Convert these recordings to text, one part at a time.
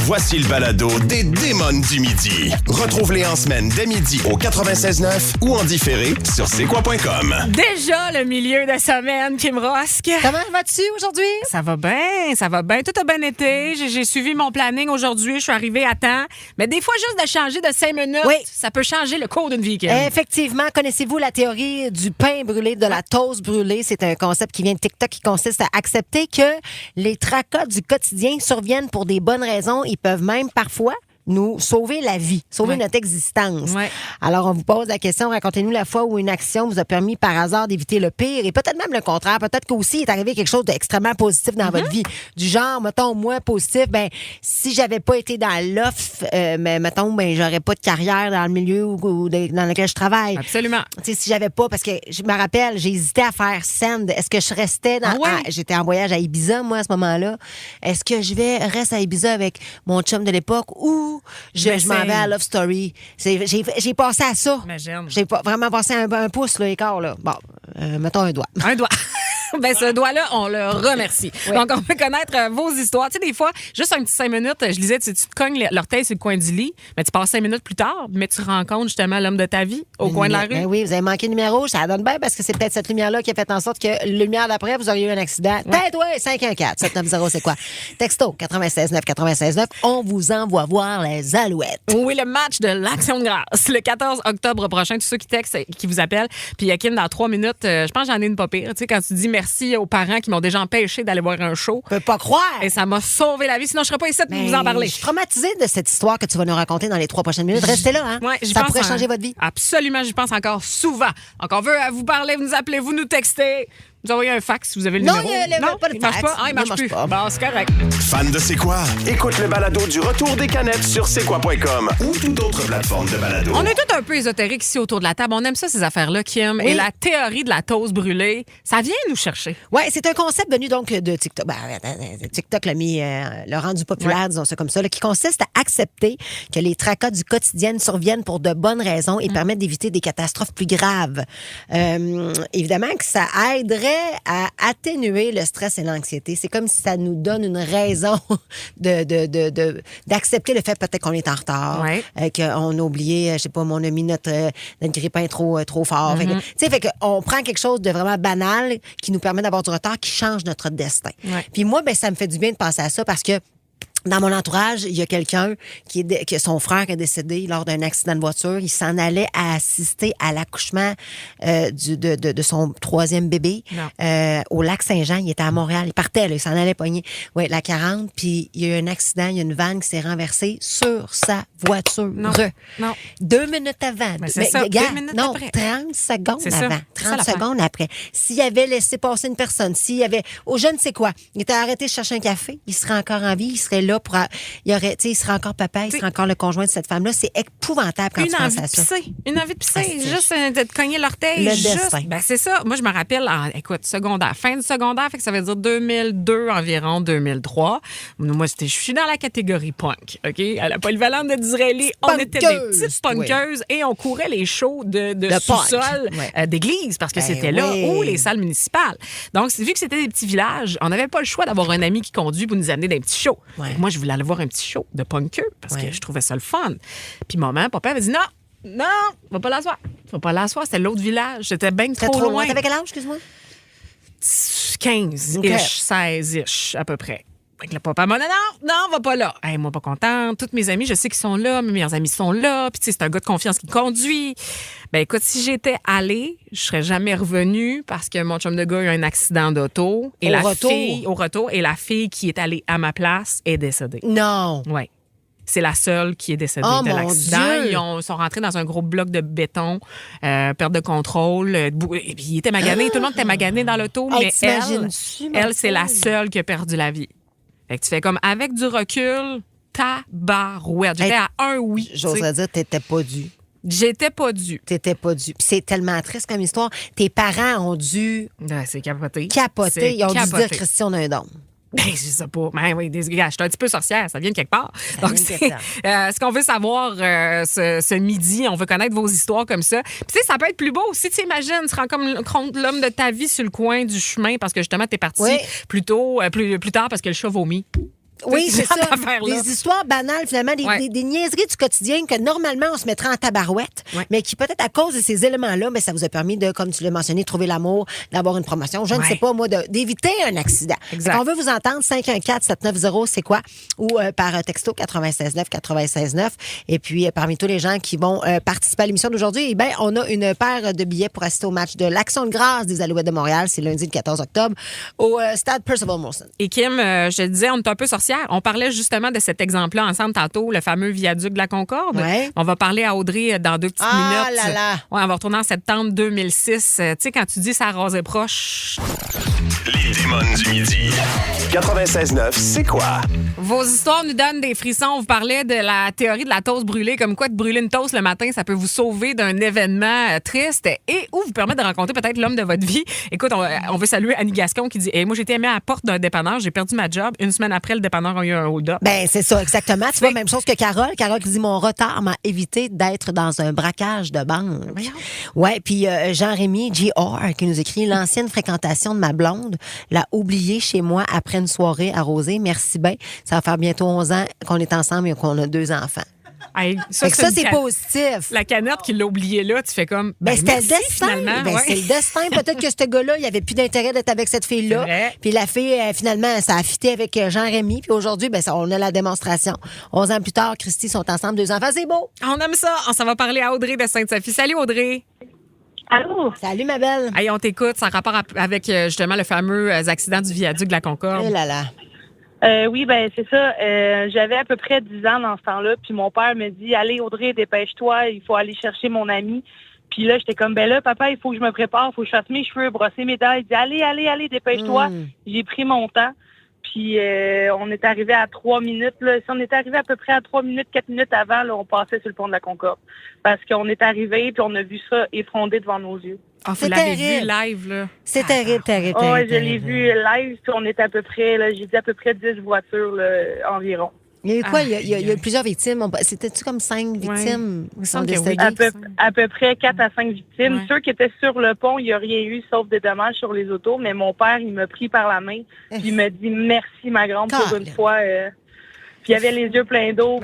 Voici le balado des Démons du Midi. Retrouve-les en semaine dès midi au 96.9 ou en différé sur c'est-quoi.com. Déjà le milieu de semaine qui me rosque. Comment vas-tu aujourd'hui? Ça va bien, ça va bien. Tout a bien été. J'ai suivi mon planning aujourd'hui. Je suis arrivée à temps. Mais des fois, juste de changer de 5 minutes, Oui. ça peut changer le cours d'une vie. Effectivement, connaissez-vous la théorie du pain brûlé, de la toast brûlée? C'est un concept qui vient de TikTok qui consiste à accepter que les tracas du quotidien surviennent pour des bonnes raisons. Ils peuvent même parfois nous sauver la vie, sauver notre existence. Ouais. Alors, on vous pose la question, racontez-nous la fois où une action vous a permis par hasard d'éviter le pire et peut-être même le contraire. Peut-être qu'aussi il est arrivé quelque chose d'extrêmement positif dans votre vie. Du genre, mettons, moi, positif, ben si j'avais pas été dans l'offre, mais mettons, ben j'aurais pas de carrière dans le milieu dans lequel je travaille. Absolument. Tu sais, si j'avais pas, parce que je me rappelle, j'ai hésité à faire Send. Est-ce que je restais dans... Ah ouais? J'étais en voyage à Ibiza, moi, à ce moment-là. Est-ce que je reste à Ibiza avec mon chum de l'époque ou je m'en vais à Love Story? J'ai passé à ça. Imagine. J'ai vraiment passé un pouce, là, écart, là. Bon, mettons un doigt. Un doigt. Ben, ce doigt-là, on le remercie. Oui. Donc, on veut connaître vos histoires. Tu sais, des fois, juste un petit 5 minutes, je disais, tu te cognes l'orteil sur le coin du lit, mais tu passes 5 minutes plus tard, mais tu rencontres justement l'homme de ta vie au coin de la rue. Ben oui, vous avez manqué le numéro, ça donne bien parce que c'est peut-être cette lumière-là qui a fait en sorte que la lumière d'après, vous auriez eu un accident. Tête, ouais, 514-790, c'est quoi? Texto 96.9, on vous envoie voir les alouettes. Oui, le match de l'Action de grâce, le 14 octobre prochain. Tous ceux qui textent, qui vous appellent. Puis, Kim, dans 3 minutes, je pense que j'en ai une pas pire. Tu sais, quand tu dis merci aux parents qui m'ont déjà empêché d'aller voir un show. Je peux pas croire. Et ça m'a sauvé la vie. Sinon, je serais pas ici pour vous en parler. Je suis traumatisée de cette histoire que tu vas nous raconter dans les 3 prochaines minutes. Restez là, hein? Ouais, j'y ça pense pourrait changer votre vie. Absolument, j'y pense encore souvent. Donc, on veut vous parler, vous nous appelez, vous nous textez. Vous envoyez un fax si vous avez le Non, numéro. pas de il marche fax. pas. Ah, il marche plus. pas. Bon, c'est correct. Fan de C'est quoi? Écoute le balado du retour des canettes sur c'est-quoi.com ou toute autre plateforme de balado. On est tous un peu ésotériques ici autour de la table. On aime ça, ces affaires-là, Kim. Oui. Et la théorie de la toast brûlée, ça vient nous chercher. Oui, c'est un concept venu donc de TikTok. TikTok l'a mis, l'a rendu populaire, disons ça comme ça, là, qui consiste à accepter que les tracas du quotidien surviennent pour de bonnes raisons et permettent d'éviter des catastrophes plus graves. Évidemment que ça aiderait à atténuer le stress et l'anxiété. C'est comme si ça nous donne une raison d'accepter le fait peut-être qu'on est en retard, qu'on a oublié, je sais pas, on a mis notre grille-pain trop fort. Fait qu'on prend quelque chose de vraiment banal qui nous permet d'avoir du retard, qui change notre destin. Ouais. Puis moi, ça me fait du bien de penser à ça parce que dans mon entourage, il y a quelqu'un que son frère est décédé lors d'un accident de voiture. Il s'en allait à assister à l'accouchement de son 3e bébé au lac Saint-Jean. Il était à Montréal. Il partait, là, il s'en allait pogner la 40. Puis il y a eu un accident. Il y a une vanne qui s'est renversée sur sa voiture. Non. 2 minutes avant. Mais c'est ça, regarde, 2 minutes non, après. 30 secondes C'est ça. avant. C'est ça 30 l'affaire. secondes après. S'il avait laissé passer une personne, s'il y avait, je ne sais quoi, il était arrêté de chercher un café, il serait encore en vie, il serait là pour... il serait encore papa, il serait encore le conjoint de cette femme-là. C'est épouvantable quand tu penses à ça. Une envie de pisser. Ah, Juste de te cogner l'orteil. Le juste. destin. Ben, c'est ça. Moi, je me rappelle, secondaire. Fin de secondaire, fait que ça veut dire 2002 environ, 2003. Moi, je suis dans la catégorie punk, OK? À la polyvalente de Disraeli, on était des petites punkeuses et on courait les shows de sous-sol d'église parce que c'était là ou les salles municipales. Donc, vu que c'était des petits villages, on n'avait pas le choix d'avoir un ami qui conduit pour nous amener dans un petit show. Moi, je voulais aller voir un petit show de punkeux parce que je trouvais ça le fun. Puis maman, papa avait dit non, va pas l'asseoir. Va pas l'asseoir, c'était l'autre village. C'était bien trop loin. T'avais quel âge, excuse-moi? 15-ish, 16-ish à peu près. Fait que le papa m'a dit non, va pas là. Hey, moi, pas contente. Toutes mes amies, je sais qu'ils sont là. Mes meilleurs amis sont là. Puis, tu sais, c'est un gars de confiance qui conduit. Ben, écoute, si j'étais allée, je serais jamais revenue parce que mon chum de gars a eu un accident d'auto. Et au retour. Et la fille qui est allée à ma place est décédée. Non. Oui. C'est la seule qui est décédée de l'accident. Ils sont rentrés dans un gros bloc de béton, perte de contrôle. Et puis, ils étaient maganés. Tout le monde était magané dans l'auto. Mais elle, c'est la seule qui a perdu la vie. Fait que tu fais comme, avec du recul, tabarouette. J'étais à un oui. J'oserais dire, t'étais pas dû. J'étais pas due. T'étais pas dû. Puis c'est tellement triste comme histoire. Tes parents ont dû... C'est capoté. Ils ont dû dire, Christian, on a un don. Ben, je sais pas. Ben oui, gars, je suis un petit peu sorcière, ça vient de quelque part. Donc, ce qu'on veut savoir ce midi, on veut connaître vos histoires comme ça. Puis, tu sais, ça peut être plus beau aussi. Tu imagines, tu rencontres l'homme de ta vie sur le coin du chemin parce que justement, t'es parti plus tard parce que le chat vomit. Oui, c'est ça. affaires-là. Des histoires banales, finalement, des niaiseries du quotidien que normalement, on se mettrait en tabarouette, mais qui peut-être à cause de ces éléments-là, mais ça vous a permis de, comme tu l'as mentionné, trouver l'amour, d'avoir une promotion. Je ne sais pas, moi, d'éviter un accident. On veut vous entendre, 514-790, c'est quoi? Ou par texto 96.9. Et puis, parmi tous les gens qui vont participer à l'émission d'aujourd'hui, on a une paire de billets pour assister au match de l'Action de grâce des Alouettes de Montréal. C'est lundi le 14 octobre au stade Percival Molson. Et Kim, je te disais, on est un peu sorcière. On parlait justement de cet exemple-là ensemble tantôt, le fameux viaduc de la Concorde. Ouais. On va parler à Audrey dans 2 petites minutes. Ah là là! Ouais, on va retourner en septembre 2006. Tu sais, quand tu dis ça rasait proche. Les démons du midi. 96.9, c'est quoi? Vos histoires nous donnent des frissons. On vous parlait de la théorie de la toast brûlée, comme quoi de brûler une toast le matin, ça peut vous sauver d'un événement triste et ou vous permettre de rencontrer peut-être l'homme de votre vie. Écoute, on veut saluer Annie Gascon qui dit moi, j'étais mis à la porte d'un dépanneur, j'ai perdu ma job. Une semaine après, le dépanneur a eu un hold-up. Ben, c'est ça, exactement. Tu vois, même chose que Carole. Carole qui dit mon retard m'a évité d'être dans un braquage de banque. Ouais, puis Jean-Rémy J.R. qui nous écrit l'ancienne fréquentation de ma blonde l'a oublié chez moi après une soirée arrosée. Merci bien. Ça va faire bientôt 11 ans qu'on est ensemble et qu'on a 2 enfants. Hey, ça, c'est positif. La canette qui l'a oublié là, tu fais comme. C'était merci, le destin. C'est le destin. Peut-être que ce gars-là, il n'y avait plus d'intérêt d'être avec cette fille-là. Puis la fille, finalement, ça a fité avec Jean-Rémy. Puis aujourd'hui, on a la démonstration. 11 ans plus tard, Christy sont ensemble, 2 enfants. C'est beau. On aime ça. On s'en va parler à Audrey de Sainte-Sophie. Salut, Audrey. Allô? Salut, ma belle. Hey, on t'écoute. Ça a rapport avec justement le fameux accident du viaduc de la Concorde. Eh là là. Oui, c'est ça. J'avais à peu près 10 ans dans ce temps-là, puis mon père me dit « Allez, Audrey, dépêche-toi, il faut aller chercher mon ami. » Puis là, j'étais comme « Ben là, papa, il faut que je me prépare, il faut que je fasse mes cheveux, brosser mes dents. » Il dit « Allez, dépêche-toi. » J'ai pris mon temps, puis on est arrivé à 3 minutes. Là. Si on était arrivé à peu près à 3 minutes, 4 minutes avant, là, on passait sur le pont de la Concorde. Parce qu'on est arrivé, puis on a vu ça effondré devant nos yeux. Ah, vous l'avez vu live, là. C'est terrible. Oui, je l'ai vu live, puis on est à peu près, là, j'ai dit à peu près 10 voitures là, environ. Il y a eu quoi? Il y a eu plusieurs victimes. C'était-tu comme 5 victimes qui sont décédées? À peu près 4 à 5 victimes. Ceux qui étaient sur le pont, il n'y a rien eu, sauf des dommages sur les autos. Mais mon père, il m'a pris par la main, puis il m'a dit « Merci, ma grande, pour une fois. » Puis il avait les yeux pleins d'eau,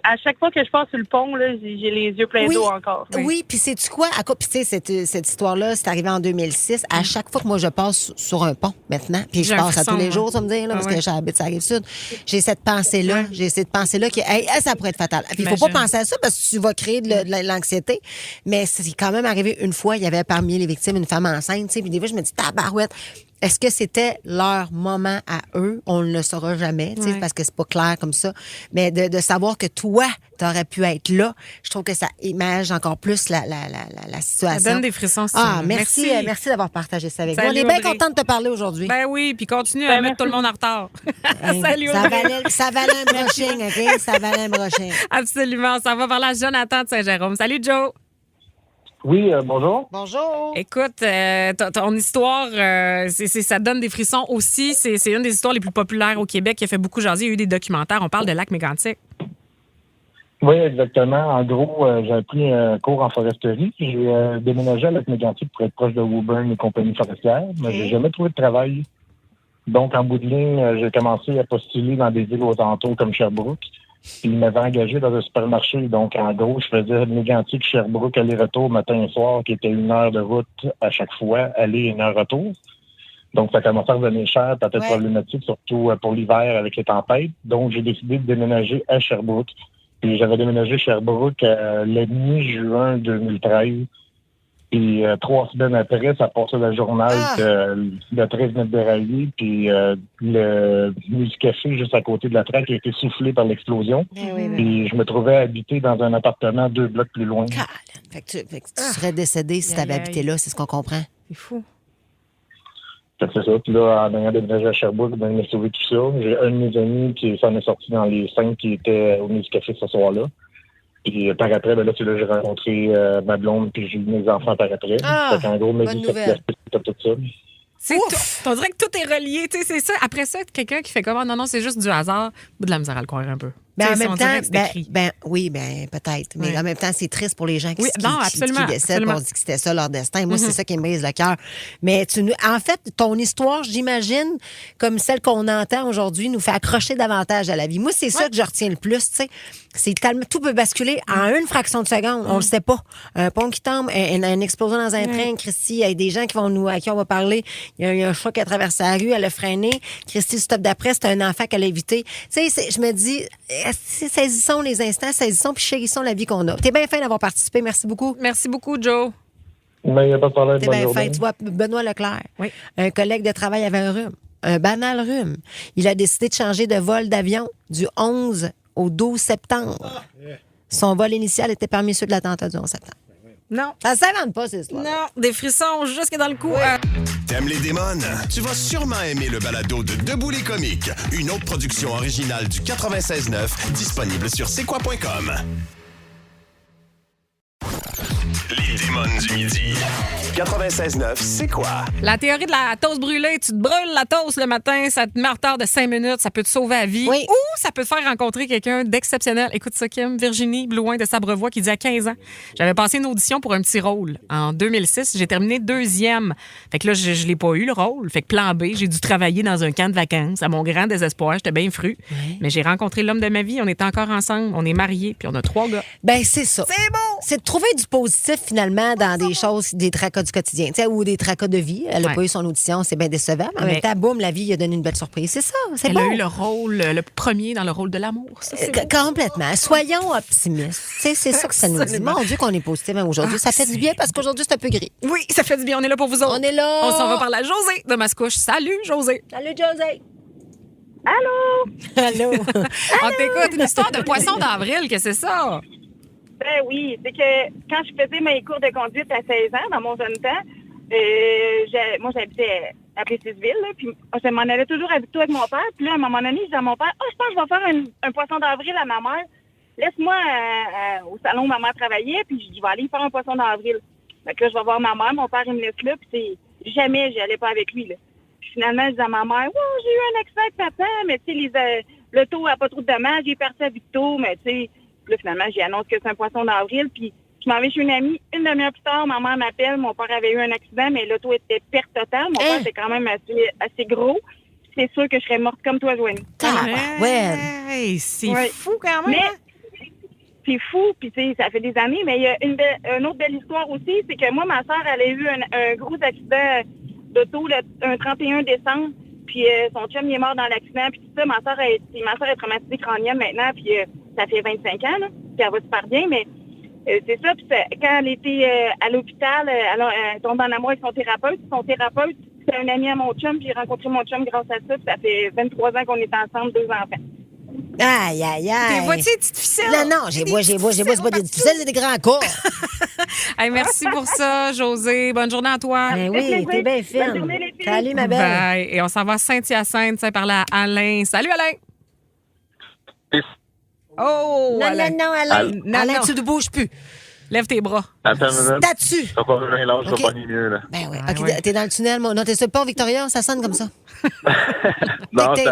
à chaque fois que je passe sur le pont, là, j'ai les yeux pleins d'eau encore. Oui, puis sais-tu quoi? Puis tu sais, cette histoire-là, c'est arrivé en 2006. À chaque fois que moi, je passe sur un pont maintenant, puis je passe à tous les jours, ça me dit, là, parce que j'habite sur la Rive-Sud, j'ai cette pensée-là. J'ai cette pensée-là qui, ça pourrait être fatal. Puis il faut pas penser à ça parce que tu vas créer de l'anxiété. Mais c'est quand même arrivé une fois, il y avait parmi les victimes une femme enceinte, tu sais, puis des fois, je me dis, tabarouette. Est-ce que c'était leur moment à eux? On ne le saura jamais, parce que c'est pas clair comme ça. Mais de savoir que toi, t'aurais pu être là, je trouve que ça image encore plus la situation. Ça donne des frissons. Merci d'avoir partagé ça avec nous. On est bien content de te parler aujourd'hui. Ben oui, puis continue à mettre tout le monde en retard. Salut, ça valait un brushing, OK? Ça valait un brushing. Absolument. Ça va parler à Jonathan de Saint-Jérôme. Salut, Joe. Oui, bonjour. Bonjour. Écoute, ton histoire, ça donne des frissons aussi. C'est une des histoires les plus populaires au Québec qui a fait beaucoup jaser. Il y a eu des documentaires. On parle de Lac-Mégantic. Oui, exactement. En gros, j'ai pris un cours en foresterie. J'ai déménagé à Lac-Mégantic pour être proche de Woburn et compagnie forestière, mais j'ai jamais trouvé de travail. Donc, en bout de ligne, j'ai commencé à postuler dans des villes aux alentours comme Sherbrooke. Puis il m'avait engagé dans un supermarché. Donc, en gros, je faisais Mégantic, Sherbrooke, aller-retour matin et soir, qui était 1 heure de route à chaque fois, aller 1 heure retour. Donc, ça commençait à revenir cher, peut-être problématique, surtout pour l'hiver avec les tempêtes. Donc, j'ai décidé de déménager à Sherbrooke. Puis j'avais déménagé à Sherbrooke le mi-juin 2013. Puis 3 semaines après, ça passait le journal que le train venait de dérailler, puis le Muscafé, juste à côté de la traque, a été soufflé par l'explosion. Puis je me trouvais habité dans un appartement 2 blocs plus loin. Fait que tu serais décédé si tu avais habité là, c'est ce qu'on comprend. C'est fou. Fait que c'est ça. Puis là, en ayant déménagé à Sherbrooke, il m'a sauvé tout ça. J'ai un de mes amis qui s'en est sorti dans les 5 qui étaient au Muscafé ce soir-là. Puis par après, c'est là que j'ai rencontré ma blonde, puis j'ai eu mes enfants par après. Fait qu'en gros, ma vie c'était tout ça. On dirait que tout est relié, tu sais, c'est ça. Après ça, quelqu'un qui fait comment? Non, c'est juste du hasard. Ou de la misère à le croire un peu. Ben, en Tu sais, même on temps, dirait que c'est écrit. oui, peut-être. Mais Ouais. en même temps, c'est triste pour les gens qui, Oui, non, absolument, qui décèdent. absolument. On dit que c'était ça leur destin. Moi, c'est ça qui me brise le cœur. Mais en fait, ton histoire, j'imagine, comme celle qu'on entend aujourd'hui, nous fait accrocher davantage à la vie. Moi, c'est ça que je retiens le plus. Tu sais, c'est tellement tout peut basculer en une fraction de seconde. On le sait pas. Un pont qui tombe, une explosion dans un train. Christy, il y a des gens à qui on va parler. Il y a un choc qui a traversé la rue, elle a freiné. Christy, stop d'après, c'est un enfant qu'elle a évité. Tu sais, je me dis, saisissons les instants, saisissons puis chérissons la vie qu'on a. T'es bien fin d'avoir participé. Merci beaucoup. Merci beaucoup, Joe. Mais il n'y a pas de problème. T'es Bonne bien journée. fin. Tu vois, Benoît Leclerc, Oui. un collègue de travail avait un rhume, un banal rhume. Il a décidé de changer de vol d'avion du 11 au 12 septembre. Son vol initial était parmi ceux de l'attentat du 11 septembre. Non. Ça ne s'invente pas, cette histoire. Non, des frissons jusque dans le cou. T'aimes les démons? Tu vas sûrement aimer le balado de Debout les comiques, une autre production originale du 96.9, disponible sur c'est-quoi.com. Les démons du midi. 96.9, c'est quoi? La théorie de la toast brûlée, tu te brûles la toast le matin, ça te met en retard de 5 minutes, ça peut te sauver la vie. Oui. Ou ça peut te faire rencontrer quelqu'un d'exceptionnel. Écoute ça, Kim, Virginie Blouin de Sabrevoix qui dit à 15 ans, j'avais passé une audition pour un petit rôle. En 2006, j'ai terminé 2e. Fait que là, je l'ai pas eu, le rôle. Fait que plan B, j'ai dû travailler dans un camp de vacances. À mon grand désespoir, j'étais bien fru. Mais j'ai rencontré l'homme de ma vie, on était encore ensemble, on est mariés, puis on a 3 gars. Ben, c'est ça. C'est beau! C'est de trouver du positif, finalement, dans des choses, des tracas du quotidien, tu sais, ou des tracas de vie. Elle n'a Ouais. pas eu son audition, c'est bien décevant. Mais en même temps, boum, la vie lui a donné une belle surprise. C'est ça, c'est Elle bon. a eu le rôle, le premier dans le rôle de l'amour. Ça, c'est beau. Complètement. Soyons optimistes. Tu sais, c'est ça que ça nous dit. Absolument. Mon Dieu, qu'on est positif aujourd'hui. Ça fait du bien parce qu'aujourd'hui, c'est un peu gris. Oui, ça fait du bien. On est là pour vous autres. On est là. On s'en va par la Josée de Mascouche. Salut, Josée. Salut, José. Allô? Allô. On t'écoute. Une histoire de poisson d'avril, que c'est ça? Ben oui, c'est que quand je faisais mes cours de conduite à 16 ans, dans mon jeune temps, moi, j'habitais à Plessisville, là, puis je m'en allais toujours à Victo avec mon père. Puis là, à un moment donné, je dis à mon père, « je pense que je vais faire un poisson d'avril à ma mère. Laisse-moi au salon où ma mère travaillait, puis je dis, je vais aller faire un poisson d'avril. » Fait que là, je vais voir ma mère, mon père, il me laisse là, puis jamais j'y allais pas avec lui, là. Puis finalement, je dis à ma mère, « Ouais, j'ai eu un accident avec papa, mais tu sais, l'auto n'a pas trop de dommages, j'ai parti à Victo, mais tu sais... » Puis là, finalement, j'ai annoncé que c'est un poisson d'avril, puis je m'en vais chez une amie. Une demi-heure plus tard, ma mère m'appelle. Mon père avait eu un accident, mais l'auto était perte totale. Mon père était quand même assez gros. C'est sûr que je serais morte comme toi, Joanie. Ouais. Hey, c'est Ouais. fou quand même. Mais hein? c'est fou, puis tu sais, ça fait des années. Mais il y a une autre belle histoire aussi, c'est que moi, ma soeur, elle a eu un gros accident d'auto un 31 décembre. Puis son chum, il est mort dans l'accident. Puis tout ça, ma soeur est traumatisée crânienne maintenant. Puis ça fait 25 ans, là. Puis elle va super bien, mais... c'est ça, puis quand elle était à l'hôpital, elle tombe en amour avec son thérapeute. Son thérapeute, c'est un ami à mon chum, puis j'ai rencontré mon chum grâce à ça, puis ça fait 23 ans qu'on est ensemble, 2 enfants. Aïe, aïe, aïe. T'es vois-tu, petite ficelle? Non, j'ai vois, c'est pas des difficiles, c'est des grands corps. Hey, merci pour ça, José. Bonne journée à toi. Ben oui, t'es bien Bonne fine. journée, les filles. Salut, ma belle. Bye. Et on s'en va à Saint-Hyacinthe, ça parler à Alain. Salut, Alain. Oh, Non, Alain. non, Alain. Non, Alain, non. tu ne bouges plus. Lève tes bras. Attends une minute. T'as-tu? Ça va pas bien large, Ok. ça va pas ni mieux, là. Ben oui. Ah, OK, ouais. t'es dans le tunnel. Non, t'es sur le pont Victoria, ça sonne comme ça. Non, T'es-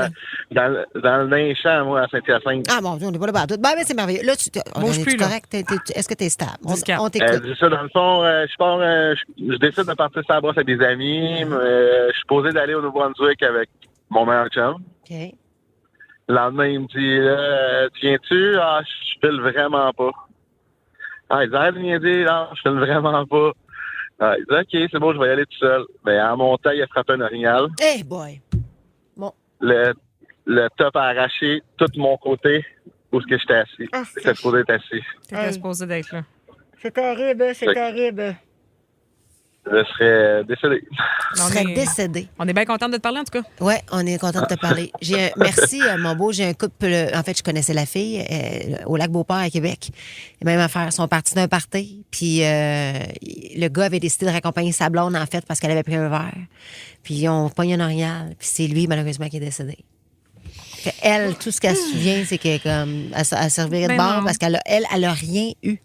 dans les champs, moi, à Saint-Hyacinthe. Ah bon, on n'est pas là partout. Ben, c'est merveilleux. Là, Bouge plus, es-tu là. correct? Est-ce que t'es stable? Discret. On t'écoute. C'est ça, dans le fond, je décide de partir sur la brosse avec des amis. Je suis posé d'aller au Nouveau-Brunswick avec mon meilleur chum. OK. Le lendemain, il me dit, tu viens-tu? Ah, je file vraiment pas. Ah, il dit, arrête de niaiser. Non, je file vraiment pas. Ah, il dit, OK, c'est bon, je vais y aller tout seul. Ben, en montant, il a frappé un orignal. Hey boy. Bon. Le top a arraché tout mon côté où est-ce que j'étais assis. Ah, J'étais supposé être assis. T'étais Hey. supposé d'être là. C'est terrible, c'est Oui. terrible. Je serais décédé. Tu On serais est- décédé. On est bien content de te parler, en tout cas. Oui, on est content de te parler. Merci, mon beau. J'ai un couple. En fait, je connaissais la fille au lac Beauport à Québec. Même affaire. Ils sont partis d'un party. Puis le gars avait décidé de raccompagner sa blonde, en fait, parce qu'elle avait pris un verre. Puis ils ont pogné un orignal. Puis c'est lui, malheureusement, qui est décédé. Fait elle, tout ce qu'elle se souvient, c'est qu'elle comme, elle servirait de Ben bord non. parce elle a rien eu.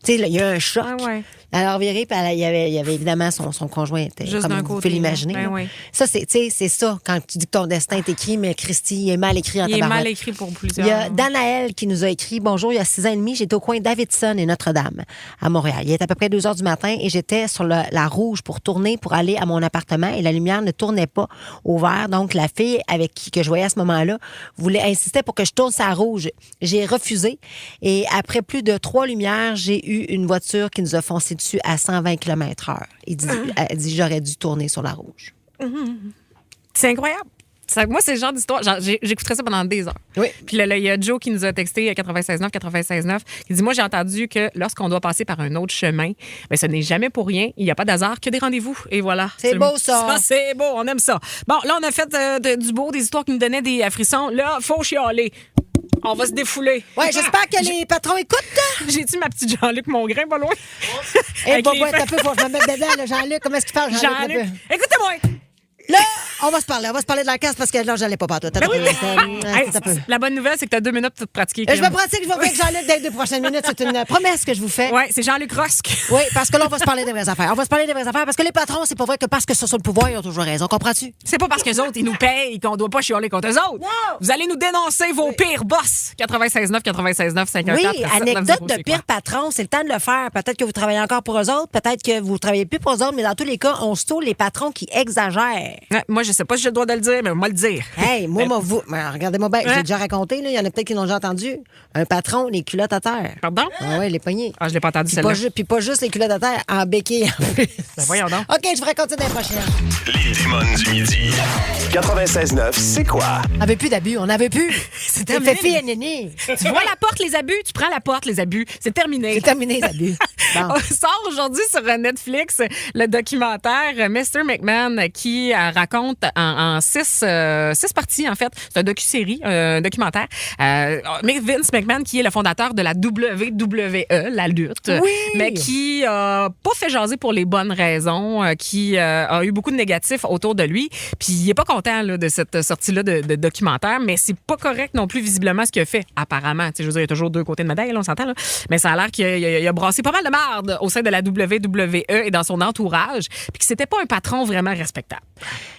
Tu sais, là, il y a eu un choc. Ah ouais. Alors, viré, puis il y avait évidemment son conjoint. Était, Juste comme d'un vous côté, pouvez l'imaginer. ben là. oui. Ça, c'est ça, quand tu dis que ton destin est écrit, mais Christy, il est mal écrit en Il est tabarouette. mal écrit pour plusieurs. Il y a Danaël qui nous a écrit « Bonjour, il y a 6 ans et demi, j'étais au coin Davidson et Notre-Dame à Montréal. Il était à peu près 2 heures du matin et j'étais sur la rouge pour tourner, pour aller à mon appartement et la lumière ne tournait pas au vert. Donc, la fille avec que je voyais à ce moment-là insistait pour que je tourne sa rouge. J'ai refusé et après plus de 3 lumières, j'ai eu une voiture qui nous a foncé dessus à 120 km/h. Elle dit « J'aurais dû tourner sur la rouge. » C'est incroyable. Moi, c'est le genre d'histoire. J'écouterais ça pendant des heures. Oui. Puis là, il y a Joe qui nous a texté 96.9, qui dit « Moi, j'ai entendu que lorsqu'on doit passer par un autre chemin, ben, ce n'est jamais pour rien. Il n'y a pas d'hasard que des rendez-vous. » Et voilà. C'est beau, ça. C'est beau. On aime ça. Bon, là, on a fait du beau, des histoires qui nous donnaient des frissons. Là, faut chialer. On va se défouler. Oui, j'espère que les patrons écoutent. J'ai-tu ma petite Jean-Luc Mongrain, pas loin? Eh, Avec bon, les ouais, t'as peu, faut que je me mette dedans, là, Jean-Luc. Comment est-ce qu'il parle, Jean-Luc? Jean-Luc, écoutez-moi! Là, on va se parler de la casse parce que là, j'allais pas partout. Ben oui, hey, la bonne nouvelle, c'est que tu as 2 minutes pour te pratiquer. Je me pratique, je vais avec Jean-Luc dans les 2 prochaines minutes. C'est une promesse que je vous fais. Oui, c'est Jean-Luc Rosque. Oui, parce que là, on va se parler des vraies affaires. On va se parler des vraies affaires parce que les patrons, c'est pas vrai que parce que ce sont le pouvoir, ils ont toujours raison. Comprends-tu? C'est pas parce qu'eux autres, ils nous payent qu'on doit pas chialer contre eux autres. Non. Vous allez nous dénoncer vos pires boss. 96.9, 54. Oui, anecdote de pire patron, c'est le temps de le faire. Peut-être que vous travaillez encore pour eux autres, peut-être que vous travaillez plus pour eux autres, mais dans tous les cas, on se tourne les patrons qui exagèrent. Ouais, moi, je sais pas si j'ai le droit de le dire, mais moi le dire. Hey, moi, regardez-moi bien, je l'ai déjà raconté, là. Il y en a peut-être qui l'ont déjà entendu. Un patron, les culottes à terre. Pardon? Ah ouais, les poignets. Ah, je l'ai pas entendu Puis celle-là. pas juste les culottes à terre, en béquille en plus. Ben voyons donc. OK, je vous raconte ça dans les prochaines. Les démons du midi. 96.9, c'est quoi? On n'avait plus d'abus, on n'avait plus. C'est C'était terminé. Fifi et Néné. Tu vois la porte, les abus, tu prends la porte, les abus. C'est terminé. C'est terminé, les abus. Bon. On sort aujourd'hui sur Netflix le documentaire Mr. McMahon qui raconte en 6 parties, en fait. C'est un docu-série, un documentaire. Vince McMahon, qui est le fondateur de la WWE, la lutte, Oui! mais qui n'a pas fait jaser pour les bonnes raisons, qui a eu beaucoup de négatifs autour de lui. Puis il n'est pas content là, de cette sortie-là de documentaire, mais c'est pas correct non plus visiblement ce qu'il a fait, apparemment. Tu sais, je veux dire, il y a toujours 2 côtés de médaille, là, on s'entend, là. Mais ça a l'air qu'il a brassé pas mal de marde au sein de la WWE et dans son entourage, puis que c'était pas un patron vraiment respectable.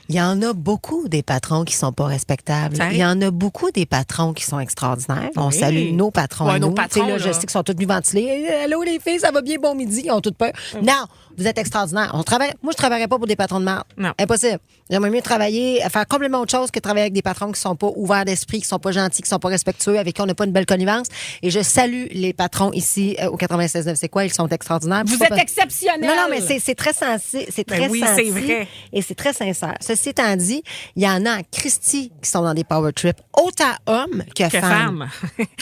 Il y en a beaucoup des patrons qui sont pas respectables. Ça arrive. Il y en a beaucoup des patrons qui sont extraordinaires. On Oui. salue nos patrons. Ouais, à nos nous. patrons, Tu sais, là, là. je sais qu'ils sont tous venus ventiler. Allô les filles, ça va bien, bon midi. Ils ont toutes peur. Non, vous êtes extraordinaires. Moi, je travaillerais pas pour des patrons de merde. Non. Impossible. J'aimerais mieux faire complètement autre chose que travailler avec des patrons qui sont pas ouverts d'esprit, qui sont pas gentils, qui sont pas respectueux, avec qui on n'a pas une belle connivence. Et je salue les patrons ici au 96.9. C'est quoi? Ils sont extraordinaires. Vous Faut êtes pas- exceptionnels! Non, mais c'est très sensé. C'est Ben très oui, sensé. c'est vrai. Et c'est très sincère. Ceci étant dit, il y en a en Christie qui sont dans des power trips, autant hommes que femmes.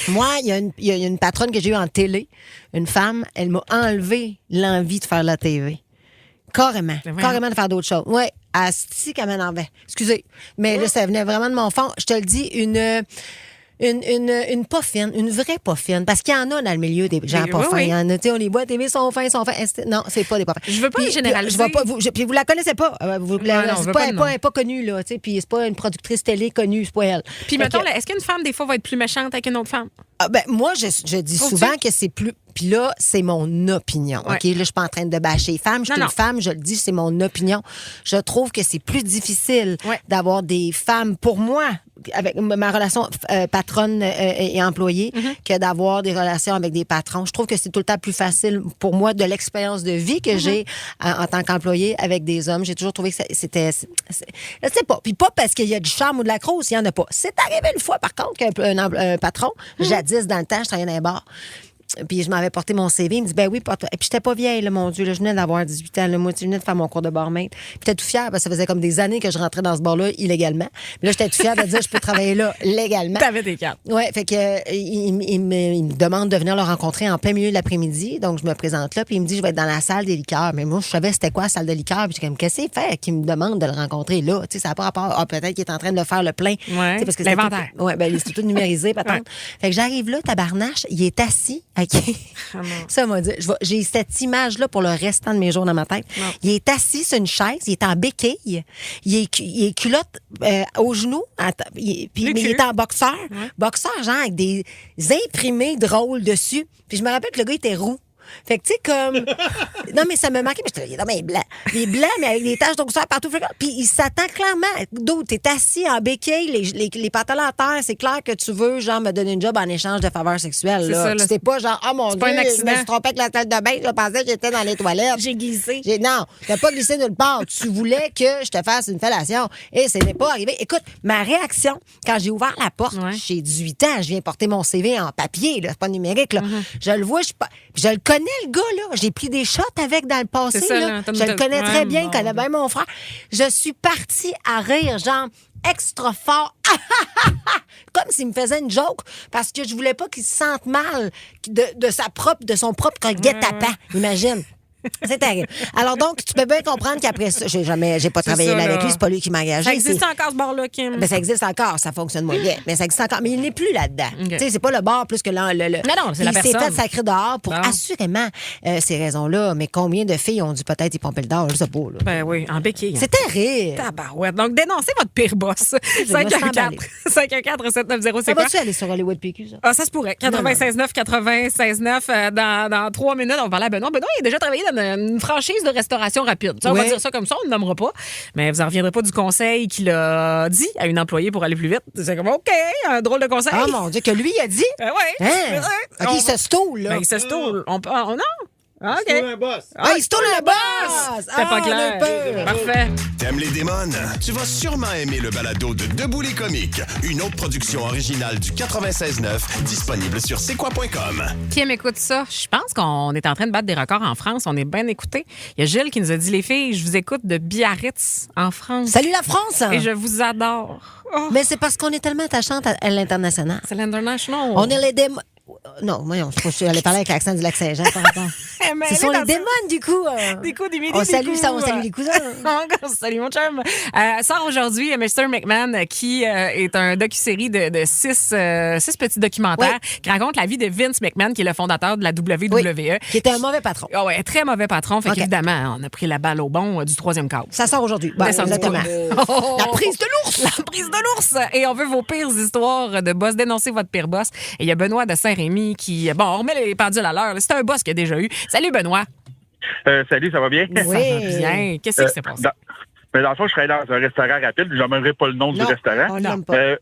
Moi, il y a une patronne que j'ai eue en télé, une femme, elle m'a enlevé l'envie de faire la TV. Carrément. Ben voyons. Carrément de faire d'autres choses. Oui, asti qu'elle m'en enlevait. Excusez. Mais là, ça venait vraiment de mon fond. Je te le dis, une pas fine, une vraie pas fine. Parce qu'il y en a dans le milieu des gens pas oui, fins. oui. Il y en a, tu sais, on les voit à TV, sont fins. Non, c'est pas des pas fins. Je veux pas Puis, généraliser. Je vois pas, puis vous la connaissez pas. non, C'est on veut pas, pas de nom. elle est pas connue, là. Tu sais, puis c'est pas une productrice télé connue, c'est pas elle. Puis Fait mettons, que- là, est-ce qu'une femme, des fois, va être plus méchante avec une autre femme? Ah, ben, moi, je dis Trouves-tu? souvent que c'est plus. Puis là, c'est mon opinion. Ouais. OK? Là, je suis pas en train de bâcher les femmes. Je suis Non, une femme, je le dis, c'est mon opinion. Je trouve que c'est plus difficile Ouais. d'avoir des femmes, pour moi, avec ma relation patronne et employée, que d'avoir des relations avec des patrons. Je trouve que c'est tout le temps plus facile pour moi de l'expérience de vie que j'ai en tant qu'employée avec des hommes. J'ai toujours trouvé que c'était... Je sais pas. Puis pas parce qu'il y a du charme ou de la crosse, il y en a pas. C'est arrivé une fois, par contre, qu'un patron, jadis, dans le temps, je travaillais dans les bars. Puis je m'avais porté mon CV. Il me dit, ben oui, porte. Et puis j'étais pas vieille, là, mon Dieu. Là, je venais d'avoir 18 ans. Là, moi, je venais de faire mon cours de barmaid. Puis j'étais tout fière parce que ça faisait comme des années que je rentrais dans ce bar-là illégalement. Puis là, j'étais tout fière de dire, je peux travailler là légalement. T'avais des cartes. Oui, fait que il me demande de venir le rencontrer en plein milieu de l'après-midi. Donc, je me présente là, puis il me dit, je vais être dans la salle des liqueurs. Mais moi, je savais c'était quoi la salle de liqueurs. Puis j'ai comme, qu'est-ce qu'il fait qu'il me demande de le rencontrer là? Tu sais, ça n'a pas rapport. Ah, peut-être qu'il est en train de le faire le plein. Ouais, Tu sais, parce que l'inventaire. Oui, ben, c'est tout numérisé, patente. Fait que j'arrive là, tabarnache, il est assis. OK. Ah non. Ça m'a dit, j'ai cette image-là pour le restant de mes jours dans ma tête. Non. Il est assis sur une chaise, il est en béquille, il est culotte aux genoux, mais il est en boxeur. Boxeur, genre, avec des imprimés drôles dessus. Puis je me rappelle que le gars était roux. Fait que, tu sais, comme. Non, mais ça me manquait. Mais j'étais là, il est blanc. Il est blanc, mais avec des taches d'oxyre partout. Puis il s'attend clairement. D'autres, t'es assis en béquille, les pantalons à terre. C'est clair que tu veux, genre, me donner une job en échange de faveurs sexuelles. C'est Là. ça, là. C'était pas genre, oh mon C'est Dieu, pas un je accident. me suis trompée avec la salle de bain. Je pensais que j'étais dans les toilettes. J'ai glissé. Non, t'as pas glissé nulle part. Tu voulais que je te fasse une fellation. Et ce n'est pas arrivé. Écoute, ma réaction, quand j'ai ouvert la porte, Ouais. j'ai 18 ans, je viens porter mon CV en papier, là, c'est pas numérique. Là. Je le vois, je le connais, le gars, là. J'ai pris des shots avec dans le passé. C'est ça, là. là. Je le connais très bien, bon. il connaît bien mon frère. Je suis partie à rire, genre extra fort. Comme s'il me faisait une joke, parce que je voulais pas qu'il se sente mal de son propre guet-apens. Imagine. C'est terrible. Alors donc, tu peux bien comprendre qu'après ça, j'ai pas travaillé ça, là avec là. lui, c'est pas lui qui m'a engagé. Ça existe c'est- encore, ce bar-là, Kim? Ben, ça existe encore, ça fonctionne moins bien. Mais ça existe encore. Mais il n'est plus là-dedans. OK. Tu sais, c'est pas le bar plus que le. Non, c'est la il s'est personne. fait sacrer dehors pour Bon. assurément ces raisons-là. Mais combien de filles ont dû peut-être y pomper le dehors? Je sais pas. Là. Ben oui, en béquille. C'est terrible. Tabarouette. Donc, dénoncez votre pire boss. me suis 514-790, c'est Ça quoi? va-tu aller sur Hollywood PQ, ça? Ah, ça se pourrait. 96.9, 96.9. Dans 3 minutes, on va parler à Benoît. Benoît, il a déjà travaillé dans une franchise de restauration rapide. Ça, on va Ouais. dire ça comme ça, on ne nommera pas. Mais vous n'en reviendrez pas du conseil qu'il a dit à une employée pour aller plus vite. C'est comme, OK, un drôle de conseil. Ah, mon Dieu, que lui, il a dit. Ben ouais. Hein? OK, il se stoule, là. Ben, il se stoule. Non? Ah, OK. Ah, il se tourne le boss! C'était pas clair. on a peur. Parfait. T'aimes les démons? Tu vas sûrement aimer le balado de Debout les comiques, une autre production originale du 96.9, disponible sur c'est-quoi.com. Kim, écoute ça. Je pense qu'on est en train de battre des records en France. On est bien écoutés. Il y a Gilles qui nous a dit, les filles, je vous écoute de Biarritz, en France. Salut la France! Et je vous adore. Oh, Mais c'est parce qu'on est tellement attachante à l'international. c'est l'international. On est les démons. Non, voyons, je suis allée parler avec l'accent du Lac-Saint-Jean par rapport. Mais Ce sont les démons, du coup. Des coups, des midi, On des salue coups. ça, on salue les cousins. Salut mon chum. Sort aujourd'hui Mr. McMahon qui est un docu-série de 6 petits documentaires qui racontent la vie de Vince McMahon qui est le fondateur de la WWE. Qui était un mauvais patron. Ah ouais, très mauvais patron. Fait OK. qu'évidemment, on a pris la balle au bon du 3e cadre. Ça sort aujourd'hui. Ben, Descendu exactement. pas. La prise de l'ours! La prise de l'ours! Et on veut vos pires histoires de boss. Dénoncez votre pire boss. Et il y a Benoît de Saint-Rémy qui... Bon, on remet les pendules à l'heure. C'est un boss qu'il y a déjà eu. Salut, Benoît. Salut, ça va bien? Oui. Ça va bien. Qu'est-ce qui s'est passé? Mais dans le fond, je travaillais dans un restaurant rapide. Je n'aimerais pas le nom du Non, restaurant. on l'aime pas.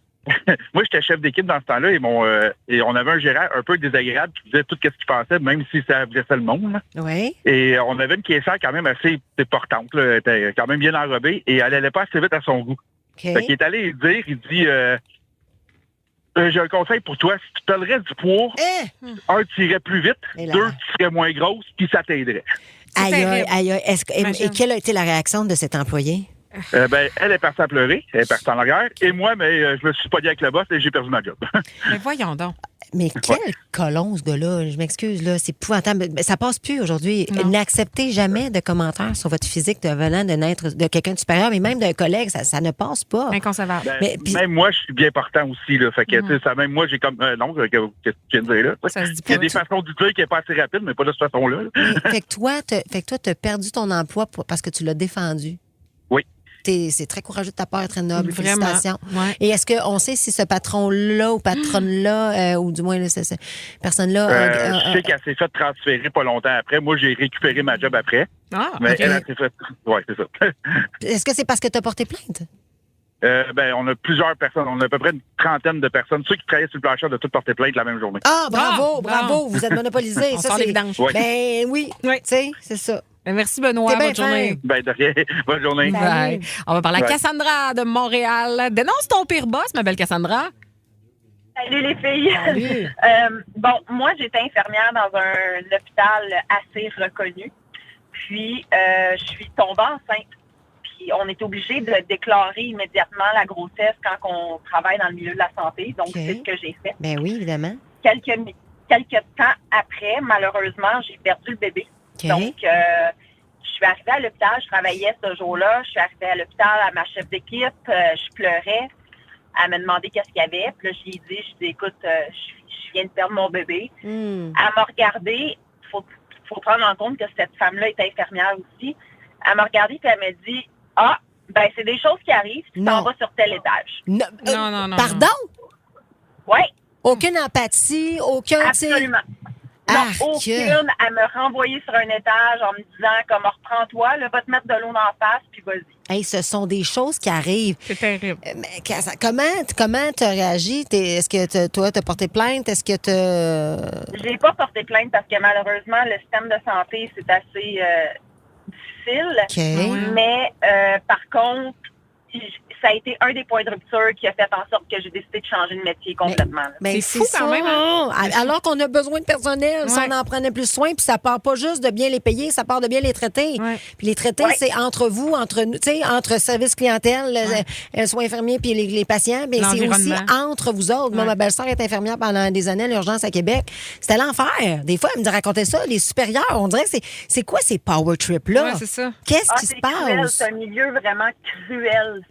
Moi, j'étais chef d'équipe dans ce temps-là et on avait un gérant un peu désagréable qui disait tout ce qu'il pensait, même si ça blessait le monde. Là. Oui. Et on avait une caissière quand même assez importante. Là. Elle était quand même bien enrobée et elle allait pas assez vite à son goût. OK. Fait qu'il est allé lui dire, il dit j'ai un conseil pour toi, si tu perdrais du poids, tu irais plus vite, Et là. 2, tu serais moins grosse, puis ça t'aiderait. Aïe, aïe, terrible. aïe, aïe. Imagine. Et quelle a été la réaction de cet employé? Elle est partie à pleurer, elle est partie en arrière, et moi, je me suis pogné avec le boss et j'ai perdu ma job. Mais voyons donc. Mais quel colon, ce gars-là. Je m'excuse, là. C'est épouvantable. Mais ça passe plus aujourd'hui. Non. N'acceptez jamais de commentaires sur votre physique venant de quelqu'un de supérieur, mais même d'un collègue. Ça ne passe pas. Inconcevable. Ben, Mais, puis- même moi, je suis bien portant aussi. Là, fait que, tu sais, ça, même moi, j'ai comme... non, qu'est-ce que tu viens de dire là? Ça se dit Il y a pas. des façons de dire qui n'est pas assez rapide, mais pas de cette façon-là. là. Fait que toi, t'as perdu ton emploi parce que tu l'as défendu. Oui. C'est très courageux de ta part, très noble. Vraiment. Félicitations. Ouais. Et est-ce qu'on sait si ce patron-là ou patronne-là, ou du moins là, cette personne-là... Je sais qu'elle s'est fait transférer pas longtemps après. Moi, j'ai récupéré ma job après. Ah, Mais OK. elle s'est fait... Oui, c'est ça. est-ce que c'est parce que tu as porté plainte? On a plusieurs personnes. On a à peu près une trentaine de personnes. Ceux qui travaillaient sur le plancher de toutes porter plainte la même journée. Ah, bravo, Ah, bravo, bon. vous êtes monopolisé. On Ça, sort c'est... l'évidence. Ouais. Ben oui, Oui. tu sais, c'est ça. Merci, Benoît. T'es bien Bonne journée. De rien. Bonne journée. Salut. Bye. On va parler à Ouais. Cassandra de Montréal. Dénonce ton pire boss, ma belle Cassandra. Salut les filles. Salut. Bon, moi, j'étais infirmière dans un hôpital assez reconnu. Puis, je suis tombée enceinte. Puis, on est obligé de déclarer immédiatement la grossesse quand on travaille dans le milieu de la santé. Donc, OK. c'est ce que j'ai fait. Ben oui, évidemment. Quelques temps après, malheureusement, j'ai perdu le bébé. OK. Donc, je suis arrivée à l'hôpital, je travaillais ce jour-là. Je suis arrivée à l'hôpital à ma chef d'équipe, je pleurais. Elle m'a demandé qu'est-ce qu'il y avait. Puis là, je lui ai dit, écoute, je viens de perdre mon bébé. Hmm. Elle m'a regardée. Faut prendre en compte que cette femme-là est infirmière aussi. Elle m'a regardée et elle m'a dit, ben c'est des choses qui arrivent. Tu t'en Non. vas sur tel étage. Non. Pardon? Oui, Aucune empathie, aucun... tu sais- absolument. aucune à me renvoyer sur un étage en me disant comme reprends-toi, là, va te mettre de l'eau dans la face, puis vas-y. Hey, ce sont des choses qui arrivent. C'est terrible. Mais comment tu as réagi? Est-ce que toi, tu as porté plainte? Est-ce que tu J'ai pas porté plainte parce que malheureusement, le système de santé, c'est assez difficile. OK. Mais par contre, ça a été un des points de rupture qui a fait en sorte que j'ai décidé de changer de métier complètement. là. Mais C'est fou quand même, hein? Alors qu'on a besoin de personnel, si Ouais. on en prenait plus soin, puis ça part pas juste de bien les payer, ça part de bien les traiter. Ouais. Puis les traiter, c'est entre vous, entre nous, tu sais, entre service clientèle, soins infirmiers puis les patients, mais c'est aussi L'environnement. entre vous autres. Moi, Ouais. ma belle-sœur est infirmière pendant des années à l'urgence à Québec. C'était l'enfer. Des fois, elle me racontait ça, les supérieurs, on dirait que c'est quoi ces power trips-là? Ouais, c'est ça. Qu'est-ce qui se c'est cruel, passe? c'est un milieu vraiment cruel.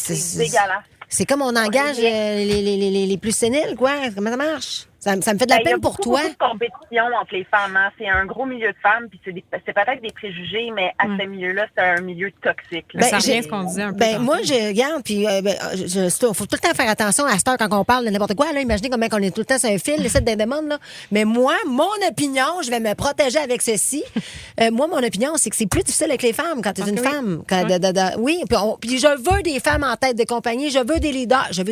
C'est dégueulasse. C'est comme on engage les plus séniles, quoi. Comment ça marche? Ça me fait de la Ben, il y a peine pour beaucoup, toi. beaucoup de compétition entre les femmes. Hein. C'est un gros milieu de femmes, puis c'est peut-être des préjugés, mais à ce milieu-là, c'est un milieu toxique. là. Ça revient à ce qu'on disait un peu. tantôt. Moi, je regarde, puis faut tout le temps faire attention à cette heure quand on parle de n'importe quoi. Là, imaginez comment on est tout le temps sur un fil, les sites d'indémon, là. Mais moi, mon opinion, je vais me protéger avec ceci. Moi, mon opinion, c'est que c'est plus difficile avec les femmes quand tu es une femme. Oui, puis je veux des femmes en tête de compagnie, je veux des leaders. Je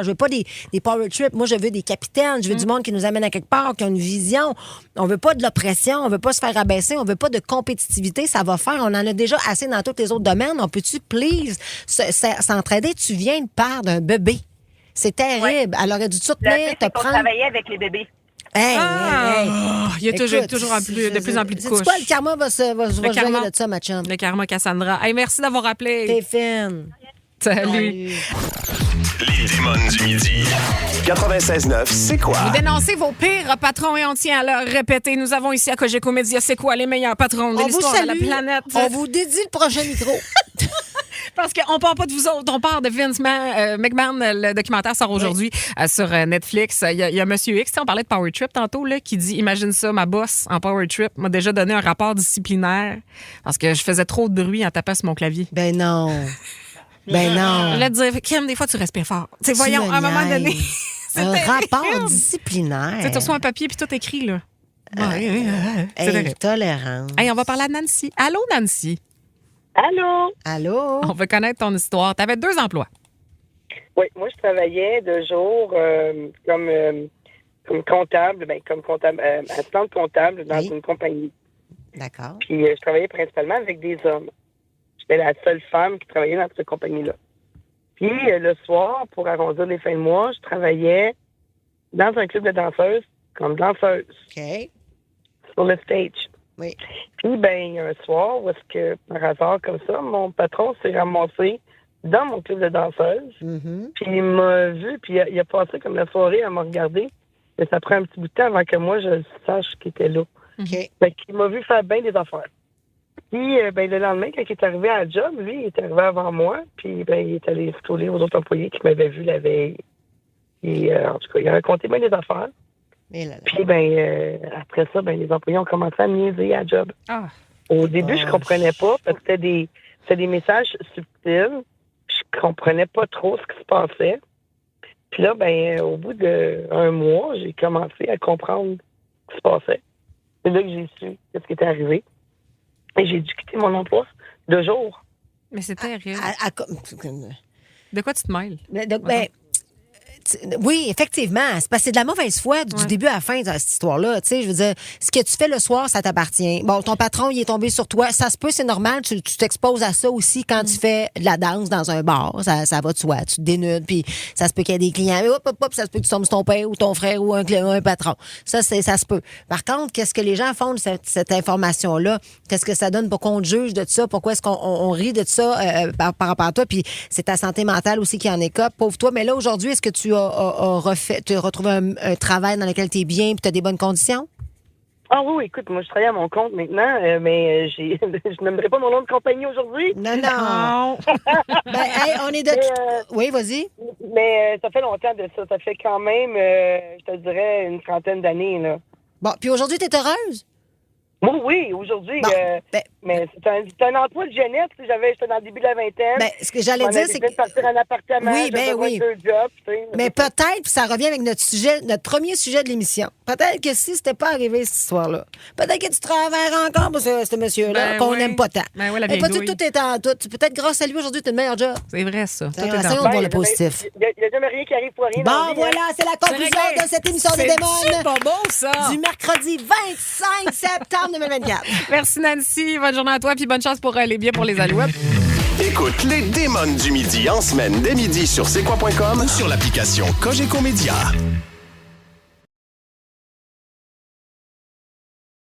veux pas des power trips. Moi, je veux des capitaines, je veux du monde qui nous amène à quelque part, qui a une vision. On veut pas de l'oppression, on veut pas se faire abaisser, on veut pas de compétitivité. Ça va faire. On en a déjà assez dans tous les autres domaines. On peut-tu, please, s'entraider? Tu viens de part d'un bébé. C'est terrible. Elle aurait dû te Le soutenir, fait, te c'est qu'on prendre. travaillait avec les bébés. Hey, Il y a toujours Écoute, de plus en plus de sais-tu couches. quoi, le karma va se karma. jouer de ça, ma chum. Le karma Cassandra. Hey, merci d'avoir T'es rappelé. fine. Salut. Les démons du midi. 96.9, c'est quoi? Vous dénoncez vos pires patrons et on tient à leur répéter. Nous avons ici à Cogeco Média, c'est quoi les meilleurs patrons de On vous l'histoire de la salue. planète? On vous dédie le prochain micro. Parce qu'on parle pas de vous autres, on parle de Vince McMahon. Le documentaire sort aujourd'hui sur Netflix. Il y a Monsieur X, on parlait de Power Trip tantôt, là, qui dit, imagine ça, ma boss en Power Trip m'a déjà donné un rapport disciplinaire parce que je faisais trop de bruit en tapant sur mon clavier. Ben non. Ben non. Je voulais te dire, Kim, des fois, tu respires fort. Tu sais, voyons, me à un moment donné, niaises. c'est Un terrible. rapport disciplinaire. Tu sais, tu reçois un papier puis tout écrit, là. C'est terrible. Intolérance. Hey, on va parler à Nancy. Allô, Nancy? Allô? Allô? On veut connaître ton histoire. Tu avais 2 emplois. Oui, moi, je travaillais de jour comme comptable, assistante comptable dans une compagnie. D'accord. Puis, je travaillais principalement avec des hommes. J'étais la seule femme qui travaillait dans cette compagnie-là. Puis, le soir, pour arrondir les fins de mois, je travaillais dans un club de danseuses comme danseuse OK. sur le stage. Oui. Puis, ben, il y a un soir où est-ce que, par hasard, comme ça, mon patron s'est ramassé dans mon club de danseuse. Mhm. Puis, il m'a vu, puis il a passé comme la soirée à me regarder. Mais ça prend un petit bout de temps avant que moi, je sache qu'il était là. OK. Fait qu'il m'a vu faire bien des affaires. Puis, ben, le lendemain, quand il est arrivé à la job, lui, il est arrivé avant moi. Puis, ben, il est allé se tourner aux autres employés qui m'avaient vu la veille. Et, en tout cas, il a raconté bien des affaires. Et là, là. Puis, ben, après ça, ben, les employés ont commencé à me niaiser à la job. Ah. Au début, je comprenais pas, parce que c'était des messages subtils. Je comprenais pas trop ce qui se passait. Puis là, ben, au bout d'1 mois, j'ai commencé à comprendre ce qui se passait. C'est là que j'ai su ce qui était arrivé. Et j'ai dû quitter mon emploi de jour. Mais c'est terrible. À- De quoi tu te mêles? Oui, effectivement. C'est parce que c'est de la mauvaise foi du début à la fin de cette histoire-là. Tu sais, je veux dire, ce que tu fais le soir, ça t'appartient. Bon, ton patron, il est tombé sur toi. Ça se peut, c'est normal. Tu t'exposes à ça aussi quand tu fais de la danse dans un bar. Ça va de soi. Tu te dénudes, puis ça se peut qu'il y ait des clients. Hop, ça se peut que tu tombes sur ton père ou ton frère ou un patron. Ça se peut. Par contre, qu'est-ce que les gens font de cette information-là? Qu'est-ce que ça donne pour qu'on te juge de ça? Pourquoi est-ce qu'on rit de ça par rapport à toi? Puis c'est ta santé mentale aussi qui en écope. Pauvre toi. Mais là, aujourd'hui, est-ce que tu as retrouvé un travail dans lequel tu es bien et tu as des bonnes conditions? Ah oui, écoute, moi, je travaille à mon compte maintenant, mais je n'aimerais pas mon nom de compagnie aujourd'hui. Non. On est de... Oui, vas-y. Mais ça fait longtemps de ça. Ça fait quand même, je te dirais, une trentaine d'années, là. Bon, puis aujourd'hui, tu es heureuse? Oui, aujourd'hui. Bon, mais c'est un emploi de jeunesse. J'étais dans le début de la vingtaine. Ben, ce que j'allais dire, c'est que... de partir en appartement. Oui, ben j'avais oui. 2 jobs, tu sais. Mais peut-être, puis ça revient avec notre premier sujet de l'émission. Peut-être que si c'était pas arrivé, cette histoire-là, peut-être que tu travaillerais encore pour ce monsieur-là, Ben qu'on oui. n'aime pas tant. Ben oui, la Et vieille pas tout, douille. tout est en tout. Peut-être grâce à lui, aujourd'hui, tu as le meilleur job. C'est vrai, ça. Tout est Essayons dans de voir le positif. Il n'y a jamais rien qui arrive pour rien. dans la Bon, vie, voilà, c'est la conclusion réglé. de cette émission des démons C'est pas beau, ça. du mercredi 25 septembre 2024. Merci, Nancy. Bonne journée à toi, puis bonne chance pour les billets pour les Alouettes. Écoute les démons du midi en semaine dès midi sur c'est quoi.com ou sur l'application Cogeco Média.